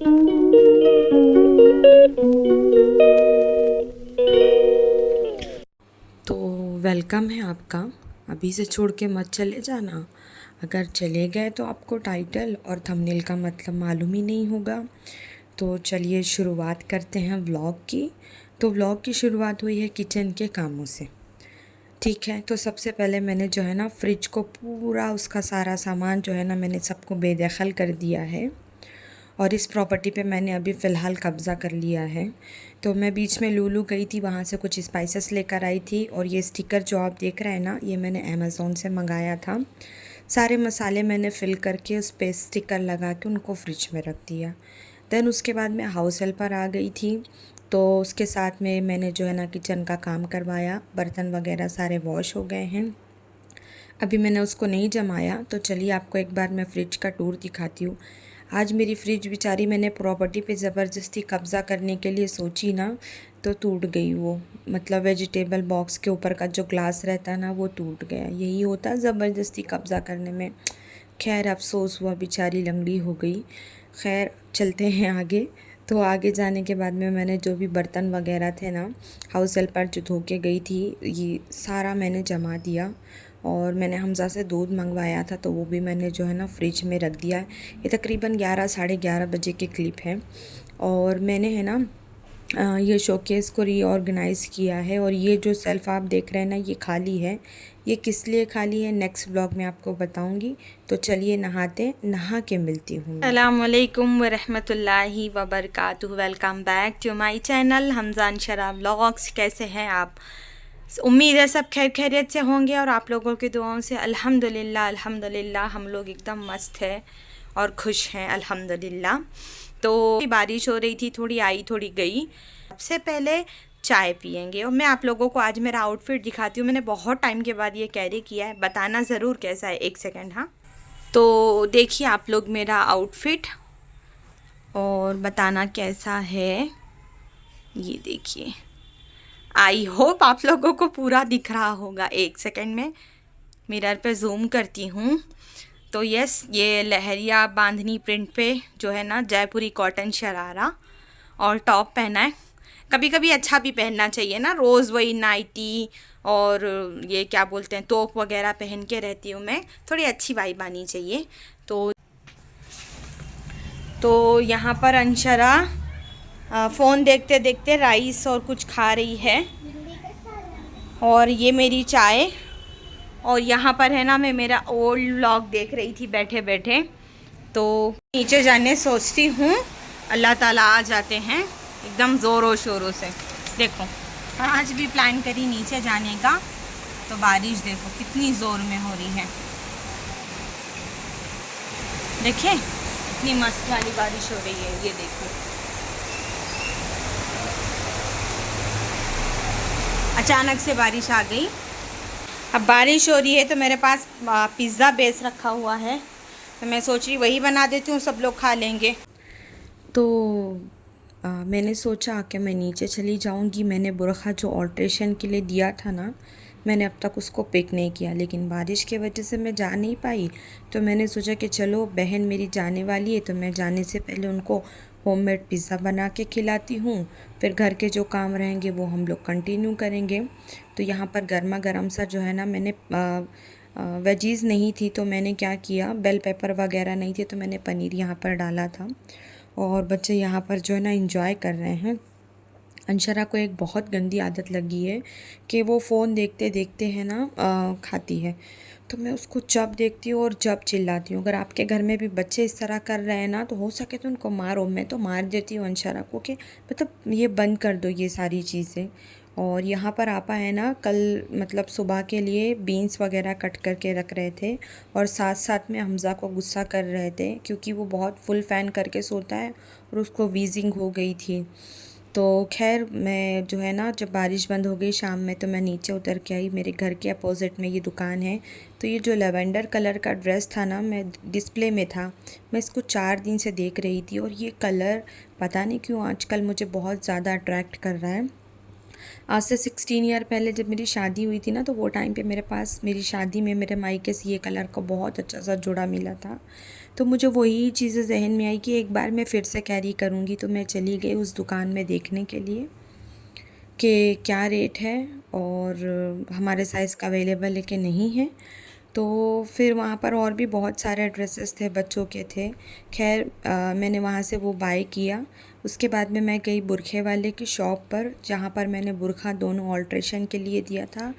तो वेलकम है आपका। अभी से छोड़ के मत चले जाना। अगर चले गए तो आपको टाइटल और थंबनेल का मतलब मालूम ही नहीं होगा। तो चलिए शुरुआत करते हैं व्लॉग की। तो व्लॉग की शुरुआत हुई है किचन के कामों से। ठीक है, तो सबसे पहले मैंने जो है ना फ्रिज को पूरा उसका सारा सामान जो है ना मैंने सबको बेदखल कर दिया है। और इस प्रॉपर्टी पे मैंने अभी फ़िलहाल कब्ज़ा कर लिया है। तो मैं बीच में लूलू गई थी, वहाँ से कुछ स्पाइसेस लेकर आई थी। और ये स्टिकर जो आप देख रहे हैं ना, ये मैंने अमेज़ोन से मंगाया था। सारे मसाले मैंने फ़िल करके उस पर स्टिकर लगा के उनको फ्रिज में रख दिया। देन उसके बाद मैं हाउस हेल्प पर आ गई थी। तो उसके साथ में मैंने जो है ना किचन का काम करवाया। बर्तन वगैरह सारे वॉश हो गए हैं। अभी मैंने उसको नहीं जमाया। तो चलिए आपको एक बार मैं फ्रिज का टूर दिखाती हूँ। आज मेरी फ्रिज बेचारी मैंने प्रॉपर्टी पे ज़बरदस्ती कब्ज़ा करने के लिए सोची ना, तो टूट गई वो। मतलब वेजिटेबल बॉक्स के ऊपर का जो ग्लास रहता है ना, वो टूट गया। यही होता है ज़बरदस्ती कब्ज़ा करने में। खैर अफसोस हुआ, बेचारी लंगड़ी हो गई। खैर चलते हैं आगे। तो आगे जाने के बाद में मैंने जो भी बर्तन वगैरह थे ना, हाउस हेल्प पर जो धो के गई थी, ये सारा मैंने जमा दिया। और मैंने हमज़ा से दूध मंगवाया था, तो वो भी मैंने जो है ना फ्रिज में रख दिया। ये तकरीबन 11 साढ़े 11 बजे की क्लिप है। और मैंने है ना ये शोकेस को रीऑर्गेनाइज़ किया है। और ये जो सेल्फ़ आप देख रहे हैं ना, ये खाली है। ये किस लिए खाली है नेक्स्ट ब्लॉग में आपको बताऊंगी। तो चलिए नहा के मिलती हूँ मैं। अस्सलामुअलैकुम वरहमतुल्लाहि वबरकातुहू। Welcome back to my channel Hamza Anshara vlogs. कैसे हैं आप? उम्मीद है सब खैर खैरियत से होंगे और आप लोगों की दुआओं से अल्हम्दुलिल्लाह अल्हम्दुलिल्लाह हम लोग एकदम मस्त है और खुश हैं अल्हम्दुलिल्लाह। तो बारिश हो रही थी, थोड़ी आई थोड़ी गई। सबसे पहले चाय पियेंगे और मैं आप लोगों को आज मेरा आउटफिट दिखाती हूँ। मैंने बहुत टाइम के बाद ये कैरी किया है, बताना ज़रूर कैसा है। एक सेकेंड, हाँ। तो देखिए आप लोग मेरा आउटफिट और बताना कैसा है। ये देखिए, आई होप आप लोगों को पूरा दिख रहा होगा। एक सेकंड में मिरर पे जूम करती हूँ। तो यस, ये लहरिया बांधनी प्रिंट पे जो है ना जयपुरी कॉटन शरारा और टॉप पहना है। कभी कभी अच्छा भी पहनना चाहिए ना, रोज़ वही नाइटी और ये क्या बोलते हैं तोप वगैरह पहन के रहती हूँ मैं। थोड़ी अच्छी वाइब आनी चाहिए। तो यहाँ पर अंशरा फ़ोन देखते देखते राइस और कुछ खा रही है। और ये मेरी चाय। और यहाँ पर है ना मैं मेरा ओल्ड व्लॉग देख रही थी बैठे बैठे। तो नीचे जाने सोचती हूँ, अल्लाह ताला आ जाते हैं एकदम ज़ोरों शोरों से। देखो, आज भी प्लान करी नीचे जाने का, तो बारिश देखो कितनी ज़ोर में हो रही है। देखिए इतनी मस्त वाली बारिश हो रही है, ये देखो। अचानक से बारिश आ गई। अब बारिश हो रही है तो मेरे पास पिज़्ज़ा बेस रखा हुआ है, तो मैं सोच रही वही बना देती हूँ, सब लोग खा लेंगे। तो मैंने सोचा कि मैं नीचे चली जाऊंगी। मैंने बुरखा जो ऑल्ट्रेशन के लिए दिया था ना, मैंने अब तक उसको पिक नहीं किया, लेकिन बारिश की वजह से मैं जा नहीं पाई। तो मैंने सोचा कि चलो बहन मेरी जाने वाली है, तो मैं जाने से पहले उनको होममेड पिज़्ज़ा बना के खिलाती हूँ। फिर घर के जो काम रहेंगे वो हम लोग कंटिन्यू करेंगे। तो यहाँ पर गर्मा गर्म सा जो है ना, मैंने वेजीज़ नहीं थी तो मैंने क्या किया, बेल पेपर वगैरह नहीं थे तो मैंने पनीर यहाँ पर डाला था। और बच्चे यहाँ पर जो है ना इंजॉय कर रहे हैं। अंशरा को एक बहुत गंदी आदत लगी है कि वो फ़ोन देखते देखते है ना खाती है। तो मैं उसको जब देखती हूँ और जब चिल्लाती हूँ। अगर आपके घर में भी बच्चे इस तरह कर रहे हैं ना, तो हो सके तो उनको मारो। मैं तो मार देती हूँ अंशरा को कि मतलब ये बंद कर दो ये सारी चीज़ें। और यहाँ पर आपा है ना, कल मतलब सुबह के लिए बीन्स वगैरह कट करके रख रहे थे और साथ साथ में हमज़ा को गुस्सा कर रहे थे क्योंकि वो बहुत फुल फ़ैन करके सोता है और उसको वीज़िंग हो गई थी। तो खैर मैं जो है ना, जब बारिश बंद हो गई शाम में, तो मैं नीचे उतर के आई। मेरे घर के अपोजिट में ये दुकान है। तो ये जो लेवेंडर कलर का ड्रेस था ना, मैं डिस्प्ले में था, मैं इसको 4 दिन से देख रही थी और ये कलर पता नहीं क्यों आजकल मुझे बहुत ज़्यादा अट्रैक्ट कर रहा है। आज से 16 ईयर पहले जब मेरी शादी हुई थी ना, तो वो टाइम पे मेरे पास मेरी शादी में मेरे मायके से ये कलर का बहुत अच्छा सा जोड़ा मिला था। तो मुझे वही चीज़ें जहन में आई कि एक बार मैं फिर से कैरी करूँगी। तो मैं चली गई उस दुकान में देखने के लिए कि क्या रेट है और हमारे साइज़ का अवेलेबल है कि नहीं है। तो फिर वहाँ पर और भी बहुत सारे ड्रेसेस थे, बच्चों के थे। खैर मैंने वहाँ से वो बाय किया। उसके बाद में मैं गई बुरखे वाले की शॉप पर, जहाँ पर मैंने बुरखा दोनों ऑल्ट्रेशन के लिए दिया था,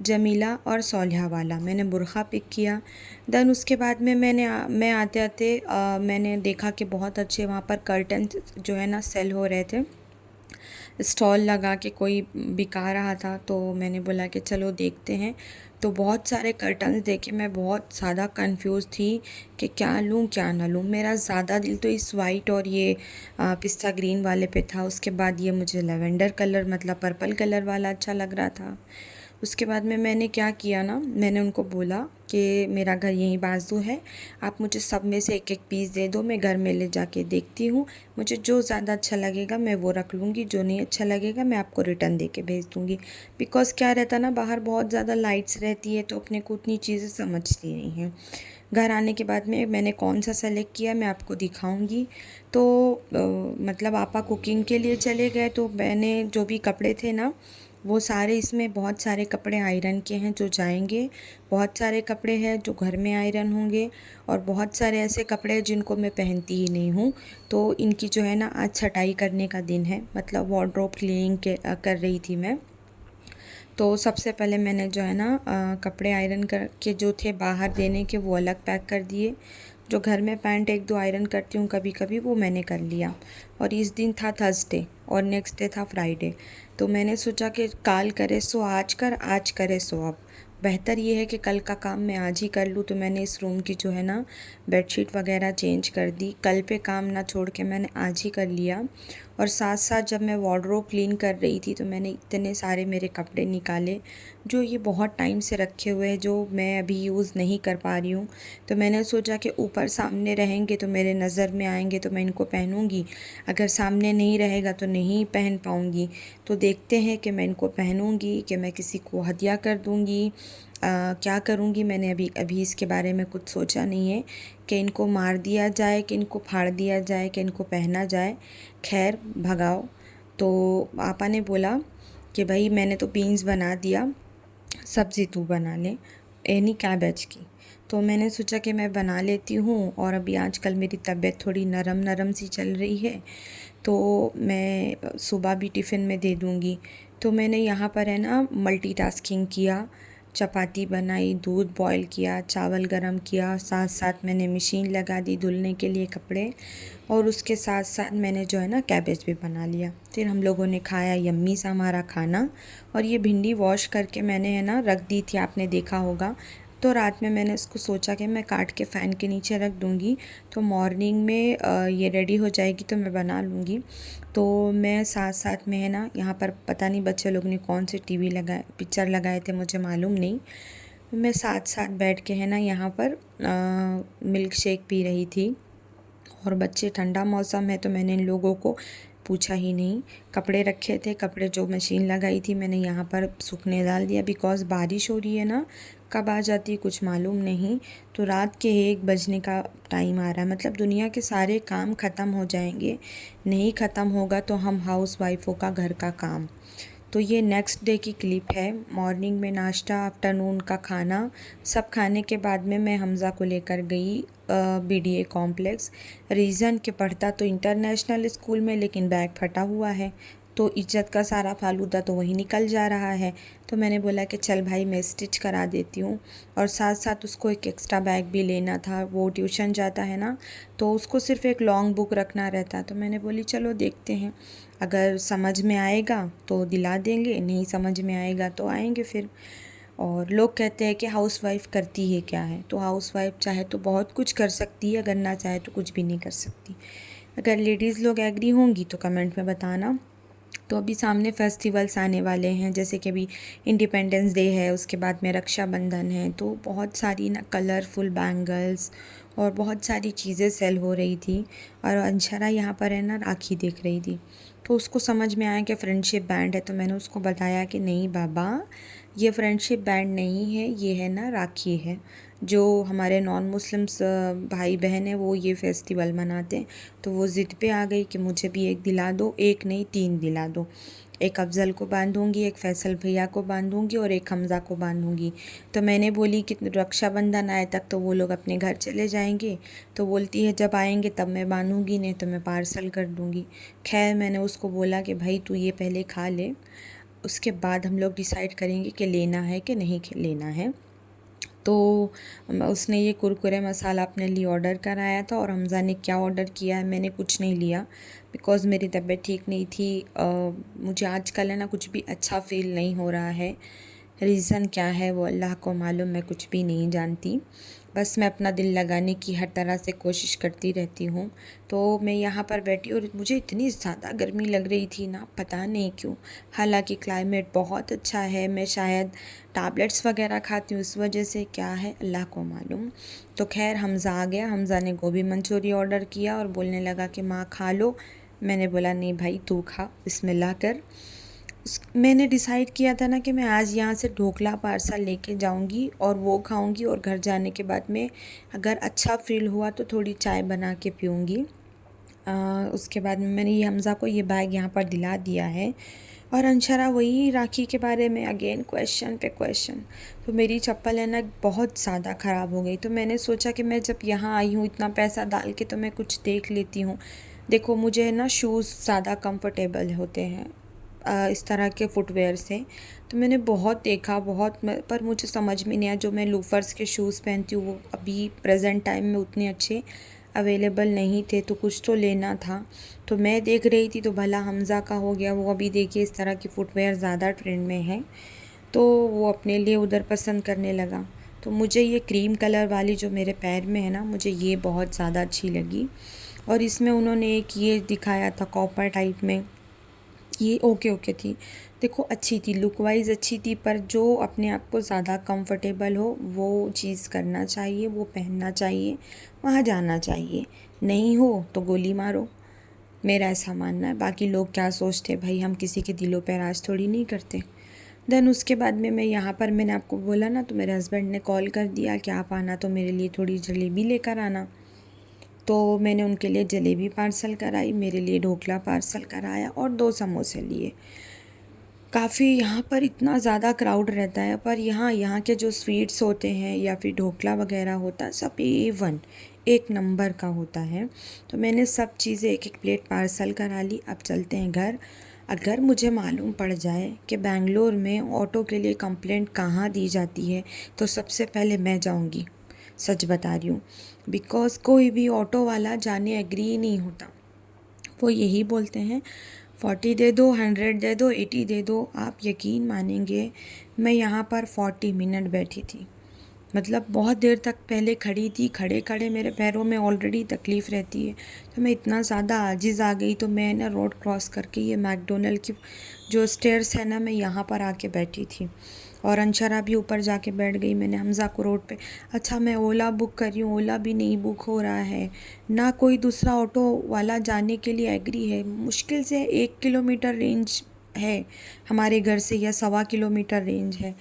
जमीला और सौलिहा वाला। मैंने बुरखा पिक किया। देन उसके बाद में मैं आते आते मैंने देखा कि बहुत अच्छे वहाँ पर कर्टन जो है ना सेल हो रहे थे। स्टॉल लगा के कोई बिका रहा था, तो मैंने बोला कि चलो देखते हैं। तो बहुत सारे कर्टन्स देखे, मैं बहुत ज़्यादा कंफ्यूज थी कि क्या लूँ क्या ना लूँ। मेरा ज़्यादा दिल तो इस वाइट और ये पिस्ता ग्रीन वाले पे था। उसके बाद ये मुझे लेवेंडर कलर मतलब पर्पल कलर वाला अच्छा लग रहा था। उसके बाद में मैंने क्या किया ना, मैंने उनको बोला कि मेरा घर यहीं बाजू है, आप मुझे सब में से एक एक पीस दे दो, मैं घर में ले जाके देखती हूँ, मुझे जो ज़्यादा अच्छा लगेगा मैं वो रख लूँगी, जो नहीं अच्छा लगेगा मैं आपको रिटर्न दे के भेज दूँगी। बिकॉज़ क्या रहता ना, बाहर बहुत ज़्यादा लाइट्स रहती है तो अपने को उतनी चीज़ें समझती नहीं हैं। घर आने के बाद में मैंने कौन सा सेलेक्ट किया मैं आपको दिखाऊंगी। तो मतलब आपा कुकिंग के लिए चले गए, तो मैंने जो भी कपड़े थे ना, वो सारे, इसमें बहुत सारे कपड़े आयरन के हैं जो जाएंगे, बहुत सारे कपड़े हैं जो घर में आयरन होंगे, और बहुत सारे ऐसे कपड़े हैं जिनको मैं पहनती ही नहीं हूँ। तो इनकी जो है ना आज छटाई करने का दिन है, मतलब वार्डरोब क्लीनिंग कर रही थी मैं। तो सबसे पहले मैंने जो है ना कपड़े आयरन करके जो थे बाहर देने के, वो अलग पैक कर दिए। जो घर में पैंट एक दो आयरन करती हूँ कभी कभी, वो मैंने कर लिया। और इस दिन था थर्सडे और नेक्स्ट डे था फ्राइडे। तो मैंने सोचा कि काल करे सो आज कर, आज करे सो अब। बेहतर ये है कि कल का काम मैं आज ही कर लूँ। तो मैंने इस रूम की जो है ना बेडशीट वगैरह चेंज कर दी, कल पे काम ना छोड़ के मैंने आज ही कर लिया। और साथ साथ जब मैं वार्डरोब क्लीन कर रही थी तो मैंने इतने सारे मेरे कपड़े निकाले जो ये बहुत टाइम से रखे हुए हैं, जो मैं अभी यूज़ नहीं कर पा रही हूँ। तो मैंने सोचा कि ऊपर सामने रहेंगे तो मेरे नज़र में आएंगे तो मैं इनको पहनूंगी, अगर सामने नहीं रहेगा तो नहीं पहन पाऊँगी। तो देखते हैं कि मैं इनको पहनूंगी कि मैं किसी को हदिया कर दूँगी, क्या करूँगी। मैंने अभी अभी इसके बारे में कुछ सोचा नहीं है कि इनको मार दिया जाए, कि इनको फाड़ दिया जाए, कि इनको पहना जाए। खैर भगाओ। तो पापा ने बोला कि भाई मैंने तो बीन्स बना दिया, सब्ज़ी तू बना ले, यानी कैबेज की। तो मैंने सोचा कि मैं बना लेती हूँ, और अभी आजकल मेरी तबीयत थोड़ी नरम नरम सी चल रही है, तो मैं सुबह भी टिफ़िन में दे दूँगी। तो मैंने यहाँ पर है ना मल्टीटास्किंग किया, चपाती बनाई, दूध बॉईल किया, चावल गरम किया, साथ साथ मैंने मशीन लगा दी धुलने के लिए कपड़े, और उसके साथ साथ मैंने जो है ना कैबेज भी बना लिया। फिर हम लोगों ने खाया यम्मी सा हमारा खाना। और ये भिंडी वॉश करके मैंने है ना रख दी थी, आपने देखा होगा। तो रात में मैंने इसको सोचा कि मैं काट के फ़ैन के नीचे रख दूँगी, तो मॉर्निंग में ये रेडी हो जाएगी तो मैं बना लूँगी। तो मैं साथ साथ में है ना यहाँ पर पता नहीं बच्चे लोग ने कौन से टीवी लगाए, पिक्चर लगाए थे, मुझे मालूम नहीं। मैं साथ साथ बैठ के है ना यहाँ पर मिल्क शेक पी रही थी। और बच्चे, ठंडा मौसम है तो मैंने इन लोगों को पूछा ही नहीं। कपड़े रखे थे, कपड़े जो मशीन लगाई थी मैंने यहाँ पर सूखने डाल दिया, बिकॉज़ बारिश हो रही है ना, कब आ जाती कुछ मालूम नहीं। तो रात के 1 बजने का टाइम आ रहा है, मतलब दुनिया के सारे काम ख़त्म हो जाएंगे। नहीं ख़त्म होगा तो हम हाउस वाइफों का घर का काम। तो ये नेक्स्ट डे की क्लिप है। मॉर्निंग में नाश्ता, आफ्टरनून का खाना, सब खाने के बाद में मैं हमज़ा को लेकर गई बीडीए कॉम्प्लेक्स। रीज़न कि पढ़ता तो इंटरनेशनल स्कूल में, लेकिन बैग फटा हुआ है, तो इज्जत का सारा फालूदा तो वही निकल जा रहा है। तो मैंने बोला कि चल भाई मैं स्टिच करा देती हूँ। और साथ साथ उसको एक एक्स्ट्रा बैग भी लेना था, वो ट्यूशन जाता है ना, तो उसको सिर्फ़ एक लॉन्ग बुक रखना रहता। तो मैंने बोली चलो देखते हैं, अगर समझ में आएगा तो दिला देंगे, नहीं समझ में आएगा तो आएंगे फिर। और लोग कहते हैं कि हाउसवाइफ करती है क्या है, तो हाउसवाइफ चाहे तो बहुत कुछ कर सकती है, अगर ना चाहे तो कुछ भी नहीं कर सकती। अगर लेडीज़ लोग एग्री होंगी तो कमेंट में बताना। तो अभी सामने फेस्टिवल्स आने वाले हैं, जैसे कि अभी इंडिपेंडेंस डे है, उसके बाद में रक्षाबंधन है, तो बहुत सारी ना कलरफुल बैंगल्स और बहुत सारी चीज़ें सेल हो रही थी। और अंशरा यहाँ पर है ना राखी देख रही थी, तो उसको समझ में आया कि फ्रेंडशिप बैंड है। तो मैंने उसको बताया कि नहीं बाबा, ये फ्रेंडशिप बैंड नहीं है, ये है ना राखी है। जो हमारे नॉन मुस्लिम्स भाई बहन है वो ये फेस्टिवल मनाते हैं। तो वो ज़िद पे आ गई कि मुझे भी एक दिला दो, एक नहीं 3 दिला दो। एक अफ़ज़ल को बांधूंगी, एक फैसल भैया को बांधूंगी और एक हमज़ा को बांधूंगी। तो मैंने बोली कि रक्षाबंधन आए तक तो वो लोग अपने घर चले जाएंगे। तो बोलती है जब आएंगे तब मैं बांधूंगी, नहीं तो मैं पार्सल कर दूंगी। खैर मैंने उसको बोला कि भाई तू ये पहले खा ले, उसके बाद हम लोग डिसाइड करेंगे कि लेना है कि नहीं लेना है। तो उसने ये कुरकुरे मसाला अपने लिए ऑर्डर कराया था, और हमज़ा ने क्या ऑर्डर किया है, मैंने कुछ नहीं लिया बिकॉज़ मेरी तबीयत ठीक नहीं थी। मुझे आजकल है ना कुछ भी अच्छा फ़ील नहीं हो रहा है। रीज़न क्या है वो अल्लाह को मालूम, मैं कुछ भी नहीं जानती। बस मैं अपना दिल लगाने की हर तरह से कोशिश करती रहती हूँ। तो मैं यहाँ पर बैठी और मुझे इतनी ज़्यादा गर्मी लग रही थी ना, पता नहीं क्यों। हालांकि क्लाइमेट बहुत अच्छा है, मैं शायद टैबलेट्स वगैरह खाती हूँ इस वजह से, क्या है अल्लाह को मालूम। तो खैर हमज़ा आ गया, हमज़ा ने गोभी मंचूरी ऑर्डर किया और बोलने लगा कि माँ खा लो। मैंने बोला नहीं भाई तू खा, बिस्मिल्लाह कर। मैंने डिसाइड किया था ना कि मैं आज यहाँ से ढोकला पार्सल लेके जाऊँगी और वो खाऊँगी, और घर जाने के बाद में अगर अच्छा फ़ील हुआ तो थोड़ी चाय बना के पीऊँगी। उसके बाद में मैंने ये हमज़ा को ये बैग यहाँ पर दिला दिया है। और अंशरा वही राखी के बारे में अगेन क्वेश्चन पे क्वेश्चन। तो मेरी चप्पल है ना बहुत ज़्यादा ख़राब हो गई, तो मैंने सोचा कि मैं जब यहाँ आई हूँ इतना पैसा डाल के, तो मैं कुछ देख लेती हूँ। देखो मुझे है ना शूज़ ज़्यादा कंफर्टेबल होते हैं इस तरह के फुटवेयर से। तो मैंने बहुत देखा पर मुझे समझ में नहीं आया। जो मैं लोफर्स के शूज़ पहनती हूँ वो अभी प्रेजेंट टाइम में उतने अच्छे अवेलेबल नहीं थे, तो कुछ तो लेना था। तो मैं देख रही थी तो भला हमज़ा का हो गया, वो अभी देखिए इस तरह की फ़ुटवेयर ज़्यादा ट्रेंड में है, तो वो अपने लिए उधर पसंद करने लगा। तो मुझे ये क्रीम कलर वाली जो मेरे पैर में है ना, मुझे ये बहुत ज़्यादा अच्छी लगी। और इसमें उन्होंने एक ये दिखाया था कॉपर टाइप में, ये ओके थी। देखो अच्छी थी, लुक वाइज अच्छी थी, पर जो अपने आप को ज़्यादा कंफर्टेबल हो वो चीज़ करना चाहिए, वो पहनना चाहिए, वहाँ जाना चाहिए। नहीं हो तो गोली मारो, मेरा ऐसा मानना है। बाकी लोग क्या सोचते भाई, हम किसी के दिलों पर राज थोड़ी नहीं करते। देन उसके बाद में मैं यहाँ पर मैंने आपको बोला ना, तो मेरे हस्बैंड ने कॉल कर दिया कि आप आना तो मेरे लिए थोड़ी जलेबी लेकर आना। तो मैंने उनके लिए जलेबी पार्सल कराई, मेरे लिए ढोकला पार्सल कराया और 2 समोसे लिए। काफ़ी यहाँ पर इतना ज़्यादा क्राउड रहता है, पर यहाँ के जो स्वीट्स होते हैं या फिर ढोकला वगैरह होता है सब A1 एक नंबर का होता है। तो मैंने सब चीज़ें एक एक प्लेट पार्सल करा ली। अब चलते हैं घर। अगर मुझे मालूम पड़ जाए कि बेंगलोर में ऑटो के लिए कंप्लेंट कहाँ दी जाती है, तो सबसे पहले मैं जाऊँगी, सच बता रही हूँ। बिकॉज़ कोई भी ऑटो वाला जाने एग्री ही नहीं होता। वो यही बोलते हैं 40 दे दो, 100 दे दो, 80 दे दो। आप यकीन मानेंगे मैं यहाँ पर 40 मिनट बैठी थी, मतलब बहुत देर तक पहले खड़ी थी। खड़े खड़े मेरे पैरों में ऑलरेडी तकलीफ़ रहती है, तो मैं इतना ज़्यादा आजिज़ आ गई। तो मैं ना रोड क्रॉस करके ये मैकडोनल्ड की जो स्टेयर्स है ना, मैं यहाँ पर आके बैठी थी। और अंशरा भी ऊपर जाके बैठ गई। मैंने हमज़ा को रोड पे, अच्छा मैं ओला बुक कर रही हूँ, ओला भी नहीं बुक हो रहा है, ना कोई दूसरा ऑटो वाला जाने के लिए एग्री है। मुश्किल से 1 किलोमीटर रेंज है हमारे घर से, या 1.25 किलोमीटर रेंज है।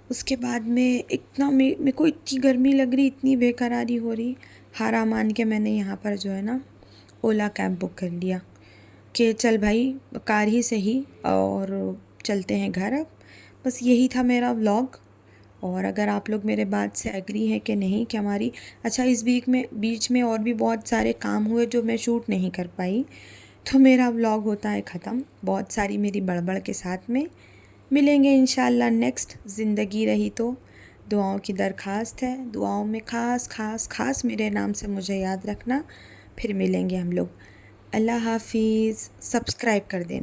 उसके बाद में इतना मेरे को इतनी गर्मी लग रही, इतनी बेकरारी हो रही, हारा मान के मैंने यहाँ पर जो है ना ओला कैब बुक कर लिया कि चल भाई कार ही सही, और चलते हैं घर अब। बस यही था मेरा व्लॉग। और अगर आप लोग मेरे बात से एग्री हैं कि नहीं कि हमारी, अच्छा इस बीच में और भी बहुत सारे काम हुए जो मैं शूट नहीं कर पाई, तो मेरा व्लॉग होता है ख़त्म बहुत सारी मेरी बड़बड़ के साथ में। मिलेंगे इंशाल्लाह नेक्स्ट, ज़िंदगी रही तो। दुआओं की दरख्वास्त है, दुआओं में ख़ास ख़ास ख़ास मेरे नाम से मुझे याद रखना। फिर मिलेंगे हम लोग। अल्लाह हाफिज़। सब्सक्राइब कर देना।